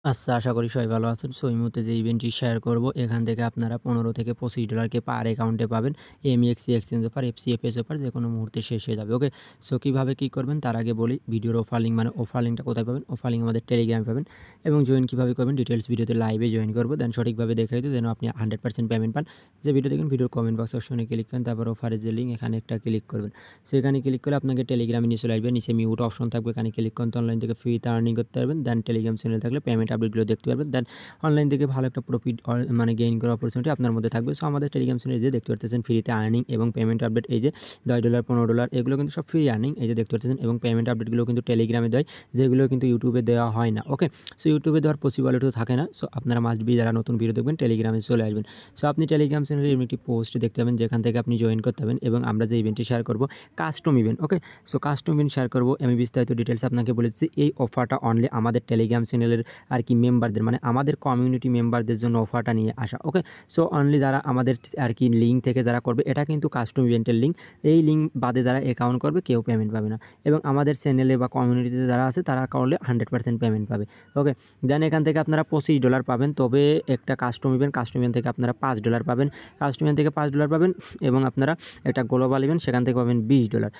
আচ্ছা, আশা করি সবাই ভালো আছেন। সো এই মুহূর্তে যে ইভেন্টটি শেয়ার করব, এখান থেকে আপনারা ১৫ থেকে $25 পার অ্যাকাউন্টে পাবেন। এমইএক্সি এক্সচেঞ্জ অফার, এফসিএফএস অফার যেকোনো মুহূর্তে শেষ হয়ে যাবে। ওকে? সো কীভাবে কী করবেন তার আগে বলি, ভিডিওর অফার লিঙ্ক মানে অফার লিঙ্কটা কোথায় পাবেন? অফার লিঙ্ক আমাদের টেলিগ্রামে পাবেন এবং জয়েন কীভাবে করবেন ডিটেইলস ভিডিওতে লাইভে জয়েন করব। দেন সঠিকভাবে দেখাই দিই যেন আপনি 100% পেমেন্ট পান। যে ভিডিও দেখেন ভিডিওর কমেন্ট বক্স অপশনে ক্লিক করেন, তারপর অফারের যে লিঙ্ক এখানে একটা ক্লিক করবেন। সো এখানে ক্লিক করলে আপনাকে টেলিগ্রামে নিয়ে চলে আসবে। নিচে মিউট অপশন থাকবে, এখানে ক্লিক করুন। তো অনলাইন থেকে ফ্রিতে আর্নিং করতে পারবেন। দেন টেলিগ্রাম চ্যানেল থাকলে পেমেন্ট আপডেটগুলো দেখতে পারবেন। দেন অনলাইন থেকে ভালো একটা প্রফিট মানে গেইন করার অপরচুনিটি আপনার মধ্যে থাকবে। সো আমাদের টেলিগ্রাম চ্যানেলে যে দেখতে পাচ্ছেন ফ্রিতে আর্নিং এবং পেমেন্ট আপডেট, এই যে $10 $15 এগুলো কিন্তু সব ফ্রি আর্নিং, এই যে দেখতে পাচ্ছেন, এবং পেমেন্ট আপডেটগুলো কিন্তু টেলিগ্রামে দেয়, যেগুলো কিন্তু ইউটিউবে দেওয়া হয় না। ওকে? সো ইউটিউবে দেওয়ার পসিবিলিটিও থাকে না। সো আপনারা মাস্ট বি যারা নতুন ভিডিও দেখবেন টেলিগ্রামে চলে আসবেন। সো আপনি টেলিগ্রাম চ্যানেলে এমনি একটি পোস্ট দেখতে পাবেন যেখান থেকে আপনি জয়েন করতে পারবেন এবং আমরা যে ইভেন্টটি শেয়ার করব কাস্টম ইভেন্ট। ওকে? সো কাস্টম ইভেন্ট শেয়ার করব, আমি বিস্তারিত ডিটেলস আপনাকে বলেছি। এই অফারটা অনলি আমাদের টেলিগ্রাম চ্যানেলের আর কি মেম্বারদের, মানে আমাদের কমিউনিটি মেম্বারদের জন্য অফারটা নিয়ে আসা। ওকে? সো অনলি যারা আমাদের আর কি লিঙ্ক থেকে যারা করবে, এটা কিন্তু কাস্টম ইভেন্টের লিঙ্ক। এই লিঙ্ক বাদে যারা অ্যাকাউন্ট করবে কেউ পেমেন্ট পাবে না, এবং আমাদের চ্যানেলে বা কমিউনিটিতে যারা আছে তারা করলে 100% পেমেন্ট পাবে। ওকে? দেন এখান থেকে আপনারা $25 পাবেন, তবে একটা কাস্টম ইভেন্ট থেকে আপনারা $5 পাবেন। কাস্টম ইভেন্ট থেকে $5 পাবেন, এবং আপনারা একটা গ্লোবাল ইভেন্ট সেখান থেকে পাবেন $20।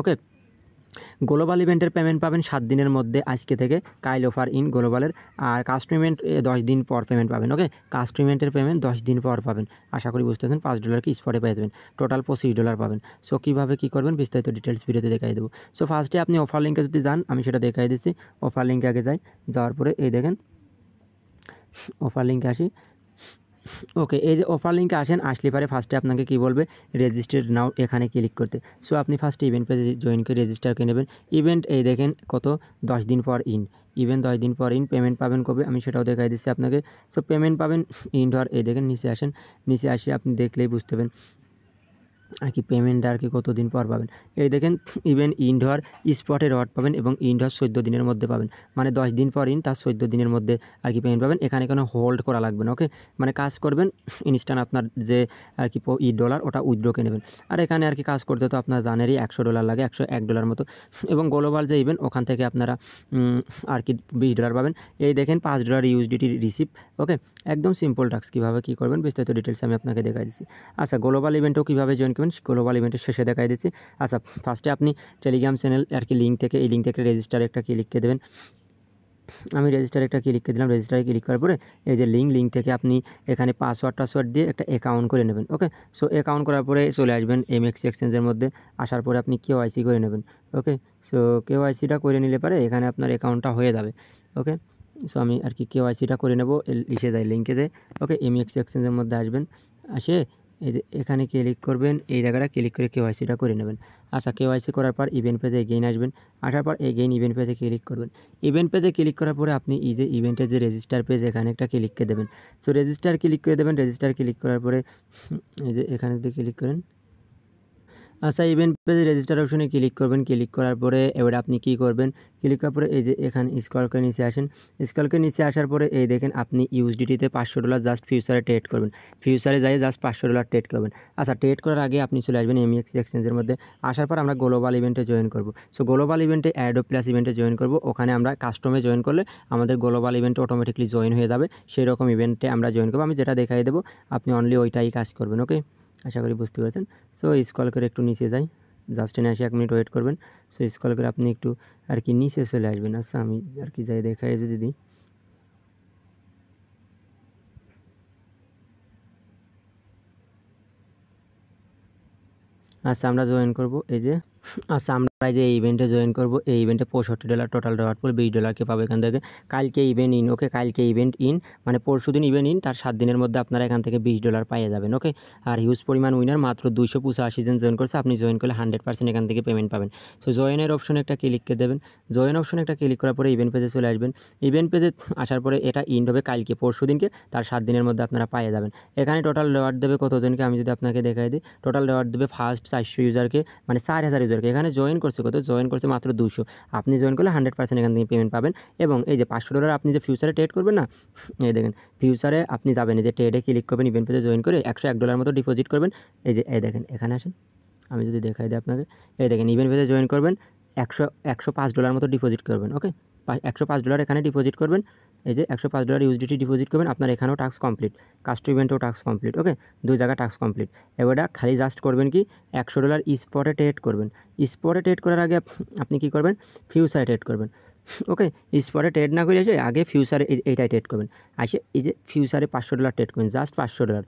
ওকে? গ্লোবাল ইভেন্টের পেমেন্ট পাবেন 7 দিনের মধ্যে আজকে থেকে, কাইল অফার ইন গ্লোবালের। আর কাস্টম ইভেন্ট 10 দিন পর পেমেন্ট পাবেন। ওকে? কাস্টম ইভেন্টের পেমেন্ট 10 দিন পর পাবেন। আশা করি বুঝতেছেন। $5 কি স্পটে পেয়ে যাবেন, টোটাল $25 পাবেন। সো কীভাবে কী করবেন বিস্তারিত ডিটেলস ভিডিওতে দেখাই দেবো। সো ফার্স্টে আপনি অফার লিঙ্কে যদি যান, আমি সেটা দেখাই দিচ্ছি। অফার লিঙ্কে আগে যাই, যাওয়ার পরে এই দেখেন অফার লিঙ্কে আসি। ওকে, এই যে অফার লিঙ্কে আসেন, আসলে পরে ফার্স্টে আপনাকে কী বলবে, রেজিস্টার নাও এখানে ক্লিক করতে। সো আপনি ফার্স্টে ইভেন্ট পেজে জয়েন করে রেজিস্টার করে নেবেন। ইভেন্ট এই দেখেন কত, 10 দিন পর ইন। ইভেন্ট 10 দিন পর ইন। পেমেন্ট পাবেন কবে আমি সেটাও দেখাই দিচ্ছি আপনাকে। সো পেমেন্ট পাবেন ইন্ড হওয়ার, এই দেখেন নিচে আসেন, নিচে আসি আপনি দেখলেই বুঝতে পারবেন আর কি পেমেন্ট আর কি কতদিন পর পাবেন। এই দেখেন ইভেন্ট ইন্ড হওয়ার স্পটে রিওয়ার্ড পাবেন, এবং ইন্ড হওয়ার 14 দিনের মধ্যে পাবেন, মানে 10 দিন পর ইন, তার 14 দিনের মধ্যে আর কি পেমেন্ট পাবেন। এখানে কোনো হোল্ড করা লাগবে না। ওকে? মানে কাজ করবেন ইনস্ট্যান্ট, আপনার যে আর কি $, ওটা উইথড্র করে নেবেন। আর এখানে আর কি কাজ করতে তো আপনার জানেরই $100 লাগে, $101 মতো। এবং গ্লোবাল যে ইভেন্ট ওখান থেকে আপনারা আর কি $20 পাবেন। এই দেখেন $5 ইউএসডিটি রিসিভ। ওকে? একদম সিম্পল টাস্ক। কীভাবে কী করবেন বিস্তারিত ডিটেলস আমি আপনাকে দেখাই দিচ্ছি। আচ্ছা, গ্লোবাল ইভেন্টও কীভাবে জয়েন করবেন গ্লোবাল ইভেন্টের শেষে দেখাই দিচ্ছি। আচ্ছা, ফার্স্টে আপনি টেলিগ্রাম চ্যানেল আর কি লিঙ্ক থেকে, এই লিঙ্ক থেকে রেজিস্টারে একটা ক্লিক করে দেবেন। আমি রেজিস্টারে একটা ক্লিক করে দিলাম। রেজিস্টারে ক্লিক করার পরে এই যে লিঙ্ক থেকে আপনি এখানে পাসওয়ার্ড দিয়ে একটা অ্যাকাউন্ট করে নেবেন। ওকে? সো অ্যাকাউন্ট করার পরে চলে আসবেন এমএক্সি এক্সচেঞ্জের মধ্যে। আসার পরে আপনি কেওআইসি করে নেবেন। ওকে? সো কেওআইসিটা করে নিলে পরে এখানে আপনার অ্যাকাউন্টটা হয়ে যাবে। ওকে? সো আমি আর কি কেওআইসিটা করে নেব। ইসে যায় লিঙ্কে যায়। ওকে? এমএক্সি এক্সচেঞ্জের মধ্যে আসবেন, আসে এই যে এখানে ক্লিক করবেন, এই জায়গাটা ক্লিক করে কেওআইসিটা করে নেবেন। আচ্ছা, কেওআইসি করার পর ইভেন্ট পেজে এগেইন আসবেন। আসার পর এগেইন ইভেন্ট পেজে ক্লিক করবেন। ইভেন্ট পেজে ক্লিক করার পরে আপনি এই যে ইভেন্টের যে রেজিস্টার পেজ এখানে একটা ক্লিক করে দেবেন। সো রেজিস্টার ক্লিক করে দেবেন। রেজিস্টার ক্লিক করার পরে এই যে এখানে যদি ক্লিক করেন, আচ্ছা, ইভেন্ট পেজে রেজিস্টার অপশনে ক্লিক করবেন। ক্লিক করার পরে এবারে আপনি কী করবেন, ক্লিক করার পরে এই যে এখানে স্ক্রল করে নিচে আসেন। স্ক্রল করে নিচে আসার পরে এই দেখেন আপনি ইউএসডিটিতে $500 জাস্ট ফিউচারে ট্রেড করবেন। ফিউচারে যাই জাস্ট $500 ট্রেড করবেন। আচ্ছা, ট্রেড করার আগে আপনি চলে আসবেন এমএক্সি এক্সচেঞ্জের মধ্যে। আসার পর আমরা গ্লোবাল ইভেন্টে জয়েন করব। সো গ্লোবাল ইভেন্টে অ্যাডো প্লাস ইভেন্টে জয়েন করব। ওখানে আমরা কাস্টমে জয়েন করলে আমাদের গ্লোবাল ইভেন্টে অটোমেটিকলি জয়েন হয়ে যাবে। সেই রকম ইভেন্টে আমরা জয়েন করব। আমি যেটা দেখাই দেবো আপনি অনলি ওইটাই কাজ করবেন। ওকে? আশা করি বুঝতে পেরেছেন। সো স্ক্রল করে একটু নিচে যাই, জাস্ট এনে আসি 1 মিনিট ওয়েট করবেন। সো স্ক্রল করে আপনি একটু আর কি নিচে চলে আসবেন। আচ্ছা, আমি আর কি যাই দেখাই যদি দিই। আচ্ছা, আমরা জয়েন করব এই যে। আচ্ছা, আমরা এই যে ইভেন্টে জয়েন করব। এই ইভেন্টে $65 টোটাল রিওয়ার্ড পড়বে, $20 পাবো এখান থেকে। কালকে ইভেন্ট ইন। ওকে? কালকে ইভেন্ট ইন মানে পরশুদিন ইভেন্ট ইন, তার 7 দিনের মধ্যে আপনারা এখান থেকে $20 পেয়ে যাবেন। ওকে? আর হিউজ পরিমাণ উইনার, মাত্র 285 জন জয়েন করছে। আপনি জয়েন করলে 100% এখান থেকে পেমেন্ট পাবেন। সো জয়েনের অপশনে একটা ক্লিক করে দেবেন। জয়েন অপশনে একটা ক্লিক করার পরে ইভেন্ট পেজে চলে আসবেন। ইভেন্ট পেজে আসার পরে এটা ইন্ড হবে কালকে, পরশুদিনকে, তার 7 দিনের মধ্যে আপনারা পেয়ে যাবেন। এখানে টোটাল রিওয়ার্ড দেবে কতজনকে আমি যদি আপনাকে দেখাই দিই। টোটাল রিওয়ার্ড দেবে ফার্স্ট 400 ইউজারকে, মানে 4000 ইউজারকে। এখানে জয়েন করছে কত, জয়েন করছে মাত্র 200। আপনি জয়েন করলে 100% এখান থেকে পেমেন্ট পাবেন। এবং এই যে $500 আপনি যে ফিউচারে ট্রেড করবেন না, এই দেখেন ফিউচারে আপনি যাবেন, এই যে ট্রেডে ক্লিক করবেন, ইভেন্ট পেজে জয়েন করে $101 মতো ডিপোজিট করবেন। এই যে এই দেখেন এখানে আসেন, আমি যদি দেখাই দিই আপনাকে, এই দেখেন ইভেন্ট পেজে জয়েন করবেন, $105 মতো ডিপোজিট করবেন। ওকে? $105 এখানে ডিপোজিট করবেন। এই যে $105 ইউএসডিটি ডিপোজিট করবেন, আপনার এখানেও টাস্ক কমপ্লিট, কাস্ট ইভেন্টেও টাস্ক কমপ্লিট। ওকে, 2 জায়গায় টাস্ক কমপ্লিট। এবার খালি জাস্ট করবেন কি $100 স্পটে ট্রেড করবেন। স্পটে ট্রেড করার আগে আপনি কী করবেন, ফিউচারে ট্রেড করবেন। ওকে, স্পটে ট্রেড না করে এসে আগে ফিউচারে এইটাই ট্রেড করবেন। আসে এই যে ফিউচারে $500 ট্রেড করবেন, জাস্ট $500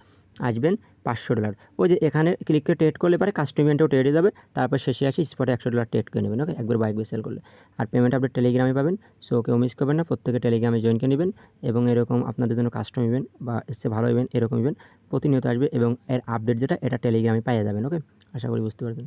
আসবেন, $500 ওই যে এখানে ক্লিক করে ট্রেড করলে পারে কাস্ট ইভেন্টেও ট্রেডে যাবে। তারপর শেষে আসে স্পটে $100 ট্রেড করে নেবেন। ওকে, একবার বাইক সেল করলে। আর পেমেন্ট আপনি টেলিগ্রামে পাবেন। সো কেউ মিস করবেন না, প্রত্যেকে টেলিগ্রামে জয়েন করে নেবেন এবং এরকম আপনাদের জন্য কাস্টম ইভেন্ট বা এসে ভালো ইভেন্ট, এরকম ইভেন্ট প্রতিনিয়ত আসবে এবং এর আপডেট যেটা এটা টেলিগ্রামে পাওয়া যাবেন। ওকে, আশা করি বুঝতে পারবেন।